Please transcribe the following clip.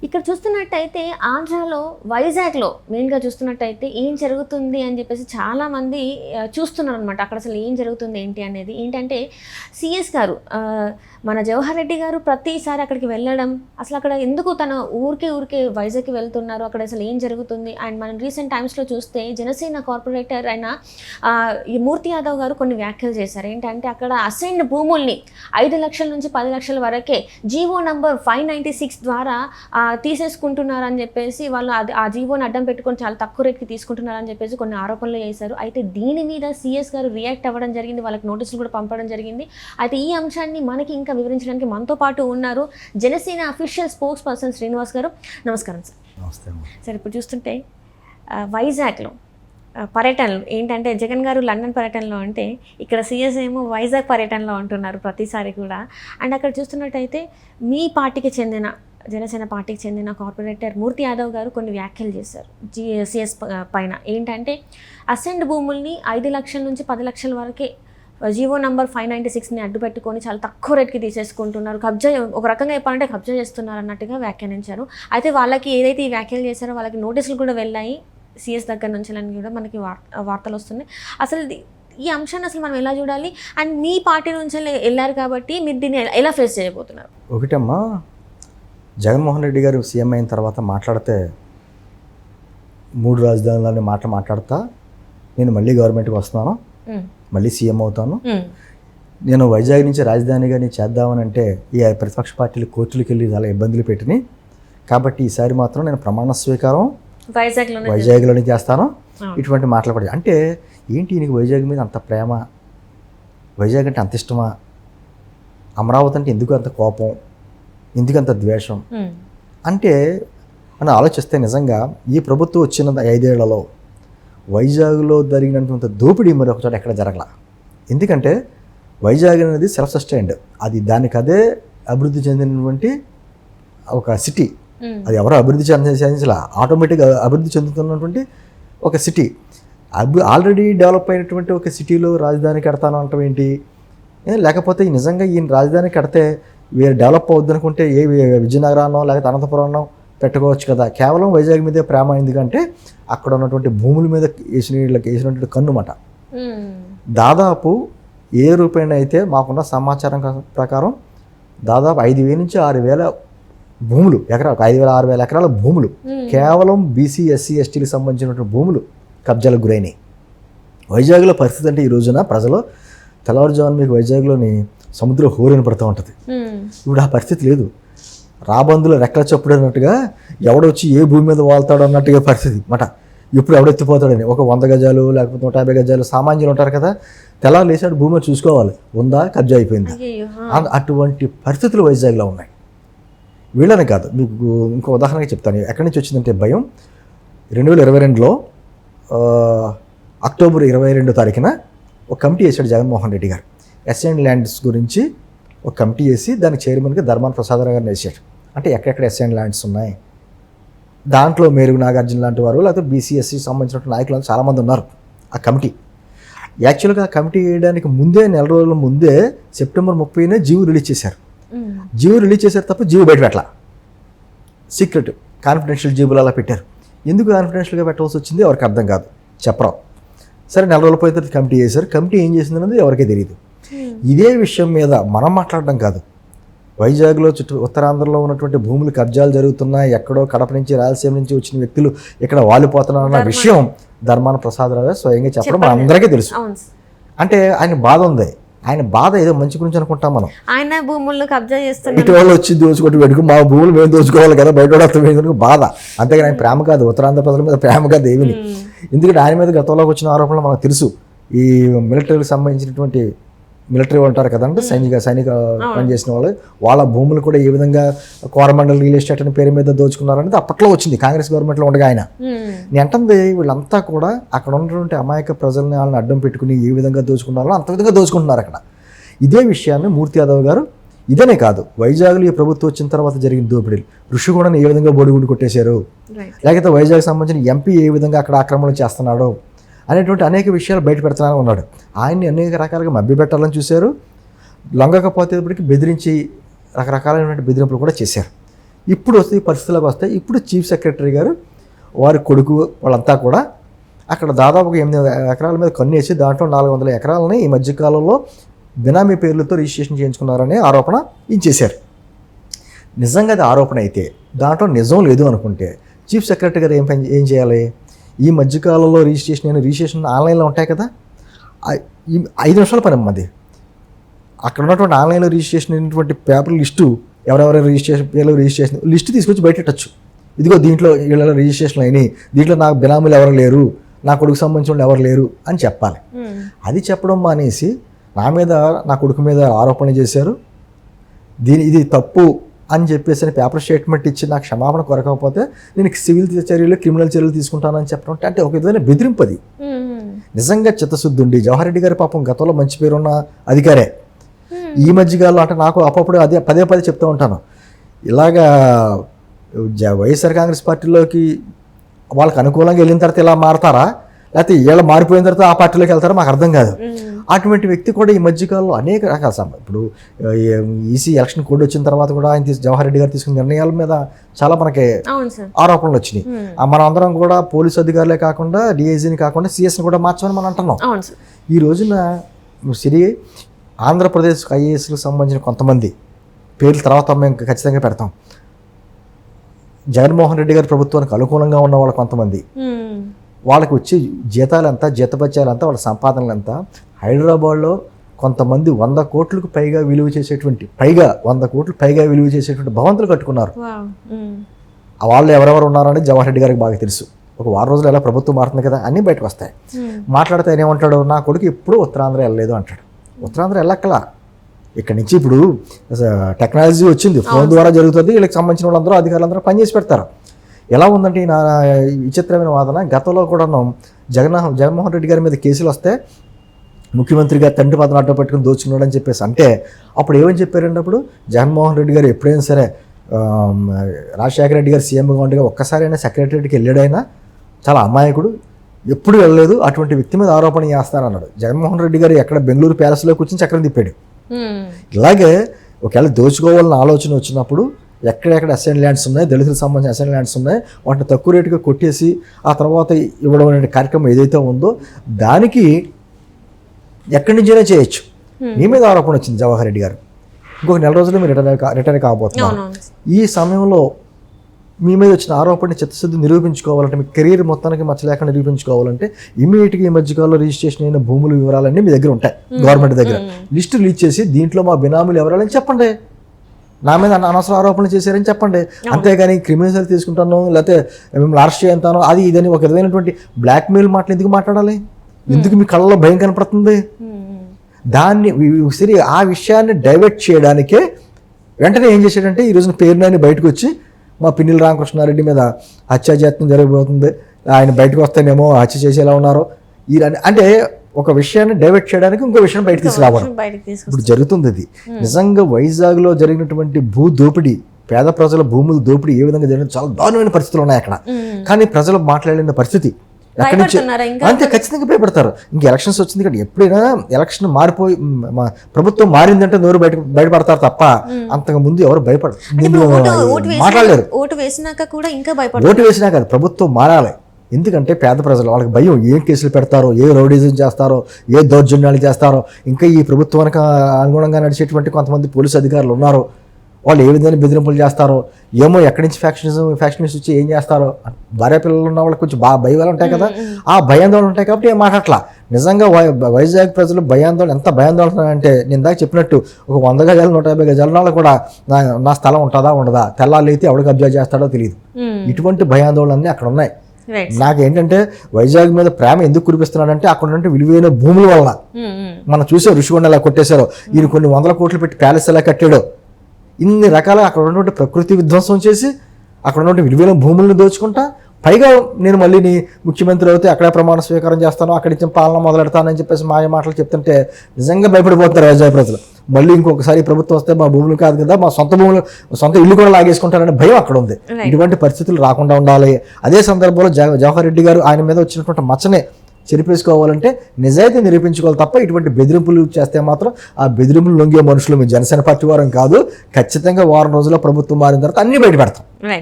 ఇక్కడ చూస్తున్నట్టయితే ఆంధ్రాలో వైజాగ్లో మెయిన్గా చూస్తున్నట్టయితే ఏం జరుగుతుంది అని చెప్పేసి చాలామంది చూస్తున్నారు అనమాట. అక్కడ అసలు ఏం జరుగుతుంది ఏంటి అనేది. ఏంటంటే సిఎస్ గారు మన జవహర్ రెడ్డి గారు ప్రతిసారి అక్కడికి వెళ్ళడం, అసలు అక్కడ ఎందుకు తన ఊరికే వైజాగ్కి వెళ్తున్నారు, అక్కడ అసలు ఏం జరుగుతుంది. అండ్ మనం రీసెంట్ టైమ్స్లో చూస్తే జనసేన కార్పొరేటర్ అయిన ఈ మూర్తి యాదవ్ గారు కొన్ని వ్యాఖ్యలు చేశారు. ఏంటంటే అక్కడ అసైన్డ్ భూముల్ని 5 లక్షల నుంచి 10 లక్షల వరకే జీవో నంబర్ 596 ద్వారా తీసేసుకుంటున్నారని చెప్పేసి వాళ్ళు ఆ జీవోని అడ్డం పెట్టుకొని చాలా తక్కువ రేట్కి తీసుకుంటున్నారని చెప్పేసి కొన్ని ఆరోపణలు చేశారు. అయితే దీని మీద సిఎస్ గారు రియాక్ట్ అవ్వడం జరిగింది, వాళ్ళకి నోటీసులు కూడా పంపడం జరిగింది. అయితే ఈ అంశాన్ని మనకి ఇంకా వివరించడానికి మనతో పాటు ఉన్నారు Janasena official spokes person Srinivas గారు. నమస్కారం సార్. నమస్తే. సార్, ఇప్పుడు చూస్తుంటే వైజాగ్లో పర్యటనలు ఏంటంటే జగన్ గారు లండన్ పర్యటనలో అంటే ఇక్కడ సీఎస్ ఏమో వైజాగ్ పర్యటనలో ఉంటున్నారు ప్రతిసారి కూడా. అండ్ అక్కడ చూస్తున్నట్టయితే మీ పార్టీకి చెందిన జనసేన పార్టీకి చెందిన కార్పొరేటర్ మూర్తి యాదవ్ గారు కొన్ని వ్యాఖ్యలు చేశారు సిఎస్ పైన. ఏంటంటే అసెండ్ భూముల్ని 5 లక్షల నుంచి 10 లక్షల వరకే జీవో నంబర్ 596ని అడ్డు పెట్టుకొని చాలా తక్కువ రేట్కి తీసేసుకుంటున్నారు, కబ్జా, ఒక రకంగా చెప్పాలంటే కబ్జా చేస్తున్నారు అన్నట్టుగా వ్యాఖ్యానించారు. అయితే వాళ్ళకి ఏదైతే ఈ వ్యాఖ్యలు చేశారో వాళ్ళకి నోటీసులు కూడా వెళ్ళాయి సిఎస్ దగ్గర నుంచి అని కూడా మనకి వార్తలు వస్తున్నాయి. అసలు ఈ అంశాన్ని అసలు మనం ఎలా చూడాలి? అండ్ మీ పార్టీ నుంచి వెళ్ళారు కాబట్టి మీరు దీన్ని ఎలా ఫేస్ చేయబోతున్నారు? ఒకటమ్మా, జగన్మోహన్ రెడ్డి గారు సీఎం అయిన తర్వాత మాట్లాడితే 3 రాజధానులని మాట్లాడతా నేను మళ్ళీ గవర్నమెంట్కి వస్తున్నాను, మళ్ళీ సీఎం అవుతాను, నేను వైజాగ్ నుంచి రాజధానిగా నేను చేద్దామని అంటే ఈ ప్రతిపక్ష పార్టీలు కోర్టులకు వెళ్ళి చాలా ఇబ్బందులు పెట్టినాయి. కాబట్టి ఈసారి మాత్రం నేను ప్రమాణ స్వీకారం వైజాగ్లోనే చేస్తాను. ఇటువంటి మాట్లాడకూడదు. అంటే ఏంటి, నీకు వైజాగ్ మీద అంత ప్రేమ, వైజాగ్ అంటే అంత ఇష్టమా, అమరావతి అంటే ఎందుకు అంత కోపం, ఎందుకంత ద్వేషం అంటే అని ఆలోచిస్తే నిజంగా ఈ ప్రభుత్వం వచ్చిన 5 ఏళ్లలో వైజాగ్లో జరిగినంత దోపిడీ మరి ఒకచోట ఎక్కడ జరగల. ఎందుకంటే వైజాగ్ అనేది సెల్ఫ్ సస్టైన్డ్, అది దానికదే అభివృద్ధి చెందినటువంటి ఒక సిటీ. అది ఎవరో అభివృద్ధి చెందించాల, ఆటోమేటిక్గా అభివృద్ధి చెందుతున్నటువంటి ఒక సిటీ. ఆల్రెడీ డెవలప్ అయినటువంటి ఒక సిటీలో రాజధాని కడతాను అంటాం ఏంటి? లేకపోతే నిజంగా ఈ రాజధాని కడితే వేరే డెవలప్ అవుద్ది అనుకుంటే ఏ విజయనగరాన్నో లేకపోతే అనంతపురాన్నో పెట్టుకోవచ్చు కదా. కేవలం వైజాగ్ మీదే ప్రేమ, ఎందుకంటే అక్కడ ఉన్నటువంటి భూముల మీద వేసినటువంటి కన్నుమాట. దాదాపు ఏ రూపాయన అయితే మాకున్న సమాచారం ప్రకారం దాదాపు 5,000 నుంచి 6,000 భూములు, ఎకరాలు 5,000-6,000 ఎకరాల భూములు కేవలం బీసీ ఎస్సీ ఎస్టీలకు సంబంధించినటువంటి భూములు కబ్జాలకు గురైనాయి. వైజాగ్లో పరిస్థితి అంటే ఈ రోజున ప్రజలు తెల్లవారుజామున మీకు వైజాగ్లోని సముద్రం హోరిన పడుతూ ఉంటుంది. ఇప్పుడు ఆ పరిస్థితి లేదు. రాబందులు రెక్కల చప్పుడు అన్నట్టుగా ఎవడొచ్చి ఏ భూమి మీద వాళ్తాడు అన్నట్టుగా పరిస్థితి మాట. ఎప్పుడు ఎవడెత్తిపోతాడని ఒక 100 గజాలు లేకపోతే 150 గజాలు సామాన్యులు ఉంటారు కదా, తెల్లారు లేచాడు భూమి చూసుకోవాలి, ఉందా కబ్జా అయిపోయిందా. అటువంటి పరిస్థితులు వైజాగ్లో ఉన్నాయి. వీళ్ళని కాదు, మీకు ఇంకో ఉదాహరణగా చెప్తాను. ఎక్కడి నుంచి వచ్చిందంటే భయం. 2022లో అక్టోబర్ 22వ తారీఖున ఒక కమిటీ వేశాడు జగన్మోహన్ రెడ్డి గారు. అసైన్డ్ ల్యాండ్స్ గురించి ఒక కమిటీ వేసి దానికి చైర్మన్గా ధర్మాన ప్రసాదరావు గారిని వేసాడు. అంటే ఎక్కడెక్కడ అసైన్డ్ ల్యాండ్స్ ఉన్నాయి, దాంట్లో మేరుగు నాగార్జున లాంటి వారు లేకపోతే బీసీఎస్సీ సంబంధించిన నాయకులు చాలామంది ఉన్నారు ఆ కమిటీ. యాక్చువల్గా ఆ కమిటీ వేయడానికి ముందే 4 రోజుల ముందే సెప్టెంబర్ 30నే జీవో రిలీజ్ చేశారు. జీవో రిలీజ్ చేశారు తప్ప జీవో బయట పెట్టాల, సీక్రెట్ కాన్ఫిడెన్షియల్ జీవోలు అలా పెట్టారు. ఎందుకు కాన్ఫిడెన్షియల్గా పెట్టవలసి వచ్చింది ఎవరికి అర్థం కాదు, చెప్పరావు. సరే 4 రోజుల పోయిన తర్వాత కమిటీ చేశారు. కమిటీ ఏం చేసింది అనేది ఎవరికీ తెలియదు. ఇదే విషయం మీద మనం మాట్లాడడం కాదు, వైజాగ్లో ఉత్తరాంధ్రలో ఉన్నటువంటి భూములు కబ్జాలు జరుగుతున్నాయి, ఎక్కడో కడప నుంచి రాయలసీమ నుంచి వచ్చిన వ్యక్తులు ఇక్కడ వాలిపోతున్నారన్న విషయం ధర్మాన ప్రసాదరావు స్వయంగా చెప్పడం మన అందరికీ తెలుసు. అంటే ఆయన బాధ ఉంది, ఆయన బాధ ఏదో మంచి గురించి అనుకుంటాం మనం. ఆయన భూములను కబ్జా చేస్తున్నారు, ఇటు వాళ్ళు వచ్చి దోచుకుంటూ పెట్టుకు మా భూములు మేము దోచుకోవాలి కదా, బయట అర్థం బాధ. అంతేగాని ఆయన ప్రేమ కాదు, ఉత్తరాంధ్ర ప్రజల మీద ప్రేమ కాదు ఏమీ. ఎందుకంటే ఆయన మీద గతంలోకి వచ్చిన ఆరోపణలు మనకు తెలుసు. ఈ మిలిటరీకి సంబంధించినటువంటి మిలిటరీ ఉంటారు కదండి, సైనిక పనిచేసిన వాళ్ళు, వాళ్ళ భూములు కూడా ఏ విధంగా కోరమండల్ రియల్ ఎస్టేట్ అనే పేరు మీద దోచుకున్నారనేది అప్పట్లో వచ్చింది కాంగ్రెస్ గవర్నమెంట్లో ఉండగా. ఆయన నేను అంటుంది వీళ్ళంతా కూడా అక్కడ ఉన్నటువంటి అమాయక ప్రజల్ని వాళ్ళని అడ్డం పెట్టుకుని ఏ విధంగా దోచుకున్నారో అంత విధంగా దోచుకుంటున్నారు అక్కడ. ఇదే విషయాన్ని మూర్తి యాదవ్ గారు, ఇదనే కాదు వైజాగ్లో ఈ ప్రభుత్వం వచ్చిన తర్వాత జరిగిన దోపిడీలు, ఋషిగూడని ఏ విధంగా బొడిగుండి కొట్టేశారు, లేకపోతే వైజాగ్ సంబంధించిన ఎంపీ ఏ విధంగా అక్కడ ఆక్రమణ చేస్తున్నాడో అనేటువంటి అనేక విషయాలు బయట పెడుతూనే ఉన్నాడు. ఆయన్ని అనేక రకాలుగా మభ్యపెట్టాలని చూశారు. లొంగకపోతేప్పటికి బెదిరించి రకరకాలైనటువంటి బెదిరింపులు కూడా చేశారు. ఇప్పుడు వస్తే ఈ పరిస్థితులకు వస్తాయి. ఇప్పుడు చీఫ్ సెక్రటరీ గారు వారి కొడుకు వాళ్ళంతా కూడా అక్కడ దాదాపు 8 ఎకరాల మీద కన్నేసి దాంట్లో 400 ఎకరాలని ఈ మధ్యకాలంలో బినామీ పేర్లతో రిజిస్ట్రేషన్ చేయించుకున్నారనే ఆరోపణ చేశారు. నిజంగా అది ఆరోపణ అయితే దాంట్లో నిజం లేదు అనుకుంటే చీఫ్ సెక్రటరీ గారు ఏం చేయాలి? ఈ మధ్యకాలంలో రిజిస్ట్రేషన్ ఆన్లైన్లో ఉంటాయి కదా, 5 నిమిషాల పని అమ్మది. అక్కడ ఉన్నటువంటి ఆన్లైన్లో రిజిస్ట్రేషన్ అయినటువంటి పేపర్ లిస్టు ఎవరెవరు రిజిస్ట్రేషన్ లిస్టు తీసుకొచ్చి బయటెట్టచ్చు. ఇదిగో దీంట్లో వీళ్ళ రిజిస్ట్రేషన్ అయినాయి, దీంట్లో నాకు బినామీలు ఎవరు లేరు, నా కొడుకు సంబంధించిన వాళ్ళు ఎవరు లేరు అని చెప్పాలి. అది చెప్పడం మానేసి నా మీద నా కొడుకు మీద ఆరోపణ చేశారు, ఇది తప్పు అని చెప్పేసి పేపర్ స్టేట్మెంట్ ఇచ్చి నాకు క్షమాపణ కొరకపోతే నేను సివిల్ చర్యలు క్రిమినల్ చర్యలు తీసుకుంటానని చెప్పడం అంటే ఒక విధమైన బెదిరింపు. అది నిజంగా చిత్తశుద్ధి ఉండి జవహర్ రెడ్డి గారి పాపం గతంలో మంచి పేరున్న అధికారే. ఈ మధ్యకాలంలో అంటే నాకు అప్పుడప్పుడు అదే పదే చెప్తూ ఉంటాను, ఇలాగా వైఎస్ఆర్ కాంగ్రెస్ పార్టీలోకి వాళ్ళకి అనుకూలంగా వెళ్ళిన తర్వాత ఇలా మారతారా, లేకపోతే వీళ్ళు మారిపోయిన తర్వాత ఆ పార్టీలోకి వెళ్తారా మాకు అర్థం కాదు. అటువంటి వ్యక్తి కూడా ఈ మధ్యకాలంలో అనేక రకాల ఇప్పుడు ఈసీ ఎలక్షన్ కోడ్ వచ్చిన తర్వాత కూడా ఆయన జవహర్ రెడ్డి గారు తీసుకున్న నిర్ణయాల మీద చాలా మనకి ఆరోపణలు వచ్చినాయి. మనం అందరం కూడా పోలీసు అధికారులే కాకుండా డిఐజీని కాకుండా సిఎస్ని కూడా మార్చమని మనం అంటున్నాం. ఈ రోజున ఆంధ్రప్రదేశ్ ఐఏఎస్లకు సంబంధించిన కొంతమంది పేర్లు తర్వాత మేము ఖచ్చితంగా పెడతాం. జగన్మోహన్ రెడ్డి గారి ప్రభుత్వానికి అనుకూలంగా ఉన్న వాళ్ళు కొంతమంది, వాళ్ళకి వచ్చే జీతాలు ఎంత, జీతభత్యాలు ఎంత, వాళ్ళ సంపాదనలు ఎంత. హైదరాబాద్లో కొంతమంది 100 కోట్లకు పైగా విలువ చేసేటువంటి 100 కోట్లు పైగా విలువ చేసేటువంటి భవంతులు కట్టుకున్నారు. వాళ్ళు ఎవరెవరు ఉన్నారని జవహర్ రెడ్డి గారికి బాగా తెలుసు. ఒక వారం రోజులు ఎలా ప్రభుత్వం మారుతుంది కదా అన్నీ బయటకు వస్తాయి. మాట్లాడితే ఆయన ఏమంటాడు, నా కొడుకు ఎప్పుడూ ఉత్తరాంధ్ర వెళ్ళలేదు అంటాడు. ఉత్తరాంధ్ర వెళ్ళక్కలా, ఇక్కడ నుంచి ఇప్పుడు టెక్నాలజీ వచ్చింది, ఫోన్ ద్వారా జరుగుతుంది, వీళ్ళకి సంబంధించిన వాళ్ళందరూ అధికారులందరూ పనిచేసి పెడతారు. ఎలా ఉందంటే నా విచిత్రమైన వాదన, గతంలో కూడా జగన్మోహన్ రెడ్డి గారి మీద కేసులు వస్తే ముఖ్యమంత్రి గారు తండ్రి పదం అడ్డ పెట్టుకుని దోచుకున్నాడు అని చెప్పేసి అంటే అప్పుడు ఏమని చెప్పారంటే, అప్పుడు జగన్మోహన్ రెడ్డి గారు ఎప్పుడైనా సరే రాజశేఖర రెడ్డి గారు సీఎంగా ఉండగా ఒక్కసారైనా సెక్రటరీకి వెళ్ళాడైనా చాలా అమాయకుడు, ఎప్పుడు వెళ్ళలేదు, అటువంటి వ్యక్తి మీద ఆరోపణ చేస్తానన్నాడు. జగన్మోహన్ రెడ్డి గారు ఎక్కడ బెంగళూరు ప్యాలెస్లో కూర్చొని చక్రం తిప్పాడు. ఇలాగే ఒకవేళ దోచుకోవాలని ఆలోచన వచ్చినప్పుడు ఎక్కడెక్కడ అసైన్ ల్యాండ్స్ ఉన్నాయి, దళితులకు సంబంధించిన అసైన్ ల్యాండ్స్ ఉన్నాయి, వాటిని తక్కువ రేటుగా కొట్టేసి ఆ తర్వాత ఇవ్వడం అనే కార్యక్రమం ఏదైతే ఉందో దానికి ఎక్కడి నుంచైనా చేయొచ్చు. మీ మీద ఆరోపణ వచ్చింది జవహర్ రెడ్డి గారు, ఇంకొక 4 రోజులు మీరు రిటైర్ కాబోతున్నారు. ఈ సమయంలో మీ మీద వచ్చిన ఆరోపణని చిత్తశుద్ధి నిరూపించుకోవాలంటే, మీ కెరీర్ మొత్తానికి మచ్చలేక నిరూపించుకోవాలంటే ఇమీడియట్గా ఈ మధ్యకాలంలో రిజిస్ట్రేషన్ అయిన భూముల వివరాలన్నీ మీ దగ్గర ఉంటాయి, గవర్నమెంట్ దగ్గర. లిస్టు రిలీజ్ చేసి దీంట్లో మా బినామీలు ఎవరాలని చెప్పండి, నా మీద అనవసర ఆరోపణలు చేశారని చెప్పండి. అంతేగాని క్రిమినల్ తీసుకుంటాను లేకపోతే మిమ్మల్ని అరెస్ట్ చేస్తాను అది ఇదని ఒక విధమైనటువంటి బ్లాక్మెయిల్ మాటలు ఎందుకు మాట్లాడాలి? ఎందుకు మీ కళ్ళలో భయం కనపడుతుంది? దాన్ని ఆ విషయాన్ని డైవర్ట్ చేయడానికే వెంటనే ఏం చేశాడంటే, ఈ రోజున పేరునాని బయటకు వచ్చి మా పిన్నెల రామకృష్ణారెడ్డి మీద హత్యాయత్నం జరగబోతుంది, ఆయన బయటకు వస్తేనేమో హత్య చేసేలా ఉన్నారు అంటే ఒక విషయాన్ని డైవర్ట్ చేయడానికి ఇంకో విషయం బయటకు తీసుకురావడం ఇప్పుడు జరుగుతుంది. ఇది నిజంగా వైజాగ్లో జరిగినటువంటి భూ దోపిడీ, పేద ప్రజల భూముల దోపిడీ ఏ విధంగా జరిగిన చాలా దారుణమైన పరిస్థితులు ఉన్నాయి అక్కడ. కానీ ప్రజలు మాట్లాడిన పరిస్థితి ఎక్కడి నుంచి అంతే ఖచ్చితంగా భయపడతారు. ఇంక ఎలక్షన్స్ వచ్చింది కానీ ఎప్పుడైనా ఎలక్షన్ మారిపోయి ప్రభుత్వం మారిందంటే నోరు బయటపడతారు తప్ప అంతకు ముందు ఎవరు మాట్లాడలేరు. ఓటు వేసినా కాదు, ప్రభుత్వం మారాలి. ఎందుకంటే పేద ప్రజలు వాళ్ళకి భయం, ఏం కేసులు పెడతారో, ఏ రౌడీజం చేస్తారో, ఏ దౌర్జన్యాలు చేస్తారో. ఇంకా ఈ ప్రభుత్వానికి అనుగుణంగా నడిచేటువంటి కొంతమంది పోలీసు అధికారులు ఉన్నారు, వాళ్ళు ఏ విధంగా బెదిరింపులు చేస్తారో ఏమో, ఎక్కడి నుంచి ఫ్యాక్షనిస్ట్ వచ్చి ఏం చేస్తారో. భార్య పిల్లలు ఉన్న వాళ్ళకి కొంచెం బాగా భయాలు ఉంటాయి కదా, ఆ భయాందోళన ఉంటాయి కాబట్టి ఏం మాట్లాడలా. నిజంగా వైజాగ్ ప్రజలు భయాందోళన ఎంత భయాందోళన అంటే, నేను దాకా చెప్పినట్టు ఒక 100 గజాలు 150 గజాల వాళ్ళు కూడా నా స్థలం ఉంటుందా ఉండదా, తెల్లాళ్ళు అయితే ఎవడు కబ్జా చేస్తాడో తెలియదు. ఇటువంటి భయాందోళనన్నీ అక్కడ ఉన్నాయి. నాకేంటంటే వైజాగ్ మీద ప్రేమ ఎందుకు కురిపిస్తున్నాడంటే అక్కడ ఉన్నట్టు విలువైన భూముల వల్ల. మనం చూసే ఋషికొండ ఎలా కొట్టేశారో, ఈయన కొన్ని 100 కోట్లు పెట్టి ప్యాలెస్ ఎలా కట్టాడో, ఇన్ని రకాల అక్కడ ఉన్నటువంటి ప్రకృతి విధ్వంసం చేసి అక్కడ ఉన్నటువంటి విలువైన భూములను దోచుకుంటా, పైగా నేను మళ్ళీ నీ ముఖ్యమంత్రి అయితే అక్కడే ప్రమాణ స్వీకారం చేస్తాను, అక్కడి నుంచి పాలన మొదలెడతానని చెప్పేసి మాయ మాటలు చెప్తుంటే నిజంగా భయపడిపోతున్నారు వైజాగ్ ప్రజలు. మళ్ళీ ఇంకొకసారి ప్రభుత్వం వస్తే మా భూములు కాదు కదా, మా సొంత ఇల్లు కూడా లాగేసుకుంటారనే భయం అక్కడ ఉంది. ఇటువంటి పరిస్థితులు రాకుండా ఉండాలి. అదే సందర్భంలో జవహర్ రెడ్డి గారు ఆయన మీద వచ్చినటువంటి మచ్చనే చెరిపేసుకోవాలంటే నిజాయితీ నిరూపించుకోవాలి తప్ప ఇటువంటి బెదిరింపులు చేస్తే మాత్రం ఆ బెదిరింపులు లొంగే మనుషులు మీ జనసేన పార్టీ వారం కాదు. ఖచ్చితంగా వారం రోజుల్లో ప్రభుత్వం మారిన తర్వాత అన్ని బయట పెడతాం. రైట్.